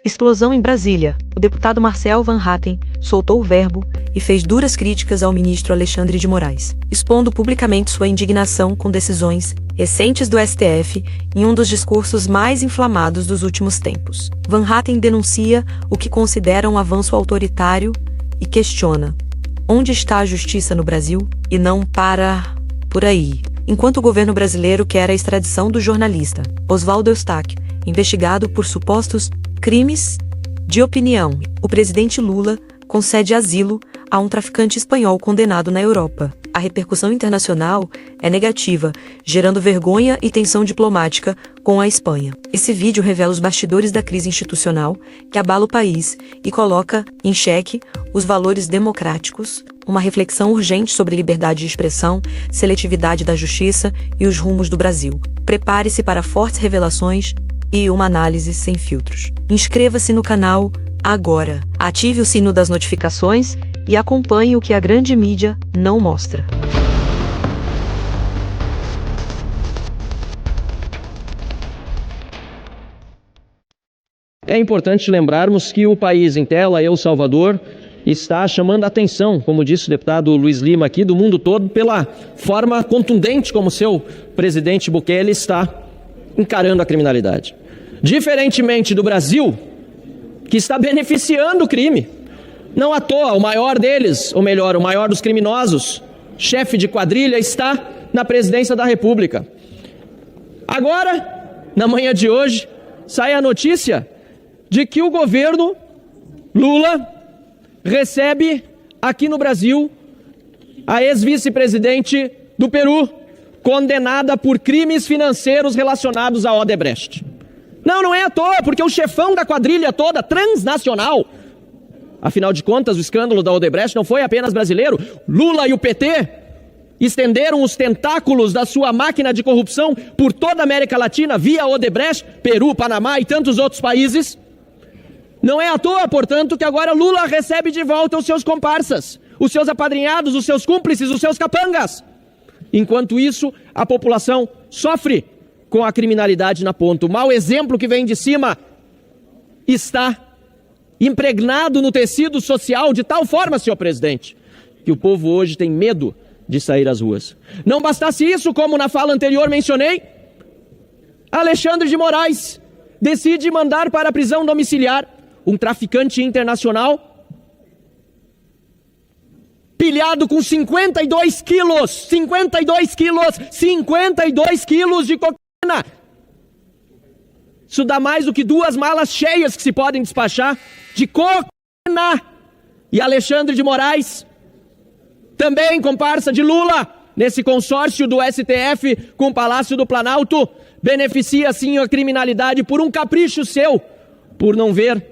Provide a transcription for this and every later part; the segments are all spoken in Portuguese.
Explosão em Brasília. O deputado Marcel Van Hatten soltou o verbo e fez duras críticas ao ministro Alexandre de Moraes, expondo publicamente sua indignação com decisões recentes do STF em um dos discursos mais inflamados dos últimos tempos. Van Hatten denuncia o que considera um avanço autoritário e questiona: onde está a justiça no Brasil? E não para por aí. Enquanto o governo brasileiro quer a extradição do jornalista Oswaldo Eustáquio, investigado por supostos crimes de opinião, o presidente Lula concede asilo a um traficante espanhol condenado na Europa. A repercussão internacional é negativa, gerando vergonha e tensão diplomática com a Espanha. Esse vídeo revela os bastidores da crise institucional que abala o país e coloca em xeque os valores democráticos, uma reflexão urgente sobre liberdade de expressão, seletividade da justiça e os rumos do Brasil. Prepare-se para fortes revelações e uma análise sem filtros. Inscreva-se no canal agora, ative o sino das notificações e acompanhe o que a grande mídia não mostra. É importante lembrarmos que o país em tela, El Salvador, está chamando a atenção, como disse o deputado Luiz Lima aqui, do mundo todo, pela forma contundente como seu presidente Bukele está encarando a criminalidade. Diferentemente do Brasil, que está beneficiando o crime. Não à toa, o maior deles, ou melhor, o maior dos criminosos, chefe de quadrilha, está na presidência da República. Agora, na manhã de hoje, sai a notícia de que o governo Lula recebe aqui no Brasil a ex-vice-presidente do Peru, condenada por crimes financeiros relacionados à Odebrecht. Não é à toa, porque o chefão da quadrilha toda, transnacional, afinal de contas, o escândalo da Odebrecht não foi apenas brasileiro. Lula e o PT estenderam os tentáculos da sua máquina de corrupção por toda a América Latina, via Odebrecht, Peru, Panamá e tantos outros países. Não é à toa, portanto, que agora Lula recebe de volta os seus comparsas, os seus apadrinhados, os seus cúmplices, os seus capangas. Enquanto isso, a população sofre com a criminalidade na ponta. O mau exemplo que vem de cima está impregnado no tecido social de tal forma, senhor presidente, que o povo hoje tem medo de sair às ruas. Não bastasse isso, como na fala anterior mencionei, Alexandre de Moraes decide mandar para a prisão domiciliar um traficante internacional pilhado com 52 quilos de cocaína. Isso dá mais do que 2 malas cheias que se podem despachar de cocaína. E Alexandre de Moraes, também comparsa de Lula, nesse consórcio do STF com o Palácio do Planalto, beneficia sim a criminalidade por um capricho seu, por não ver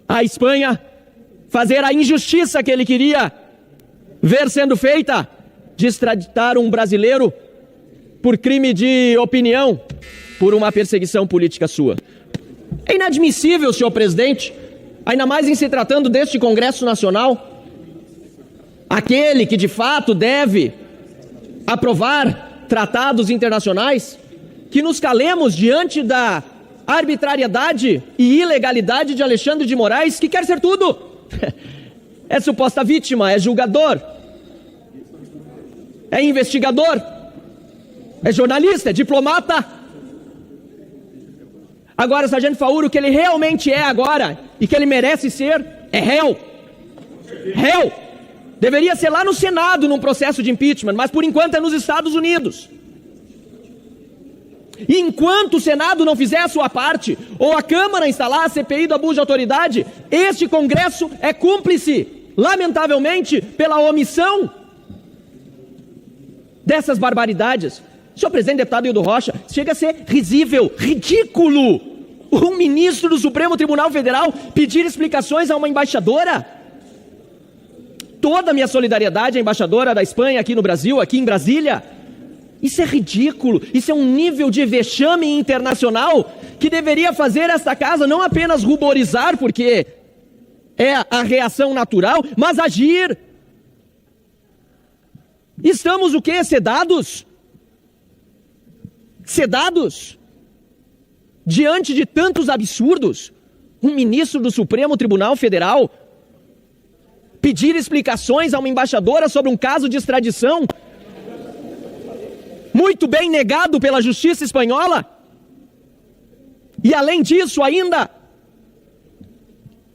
a Espanha fazer a injustiça que ele queria ver sendo feita, de extraditar um brasileiro por crime de opinião, por uma perseguição política sua. É inadmissível, senhor presidente, ainda mais em se tratando deste Congresso Nacional, aquele que de fato deve aprovar tratados internacionais, que nos calemos diante da arbitrariedade e ilegalidade de Alexandre de Moraes, que quer ser tudo. É suposta vítima, é julgador, é investigador, é jornalista, é diplomata. Agora, Sargento Fauro, o que ele realmente é agora, e que ele merece ser, é réu. Réu! Deveria ser lá no Senado, num processo de impeachment, mas por enquanto é nos Estados Unidos. E enquanto o Senado não fizer a sua parte, ou a Câmara instalar a CPI do abuso de autoridade, este Congresso é cúmplice, lamentavelmente, pela omissão dessas barbaridades. Senhor presidente, deputado Hildo Rocha, chega a ser risível, ridículo, um ministro do Supremo Tribunal Federal pedir explicações a uma embaixadora. Toda a minha solidariedade à embaixadora da Espanha aqui no Brasil, aqui em Brasília. Isso é ridículo, isso é um nível de vexame internacional que deveria fazer esta casa não apenas ruborizar, porque é a reação natural, mas agir. Estamos o quê? Sedados? Sedados? Diante de tantos absurdos? um ministro do Supremo Tribunal Federal pedir explicações a uma embaixadora sobre um caso de extradição muito bem negado pela justiça espanhola? E além disso ainda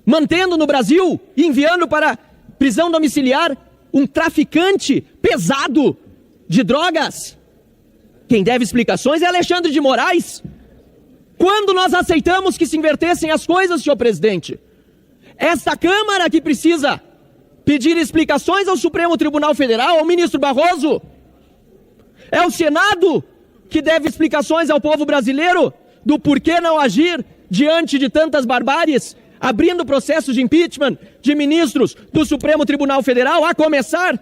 mantendo no Brasil e enviando para prisão domiciliar um traficante pesado de drogas? Quem deve explicações é Alexandre de Moraes. Quando nós aceitamos que se invertessem as coisas, senhor presidente? Esta Câmara que precisa pedir explicações ao Supremo Tribunal Federal, ao ministro Barroso? É o Senado que deve explicações ao povo brasileiro do porquê não agir diante de tantas barbáries, abrindo processos de impeachment de ministros do Supremo Tribunal Federal, a começar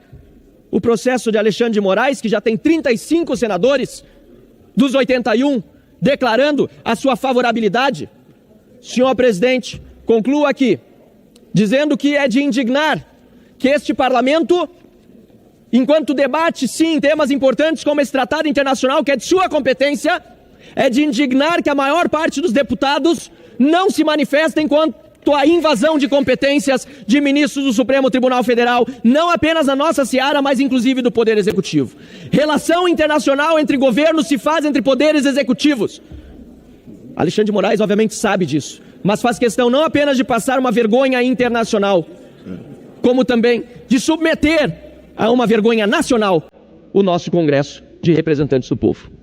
o processo de Alexandre de Moraes, que já tem 35 senadores dos 81 declarando a sua favorabilidade. Senhor presidente, concluo aqui dizendo que é de indignar que este parlamento, enquanto debate sim temas importantes como esse tratado internacional que é de sua competência, é de indignar que a maior parte dos deputados não se manifesta enquanto a invasão de competências de ministros do Supremo Tribunal Federal, não apenas na nossa seara, mas inclusive do Poder Executivo. Relação internacional entre governos se faz entre poderes executivos. Alexandre de Moraes obviamente sabe disso, mas faz questão não apenas de passar uma vergonha internacional, como também de submeter a uma vergonha nacional o nosso Congresso de Representantes do Povo.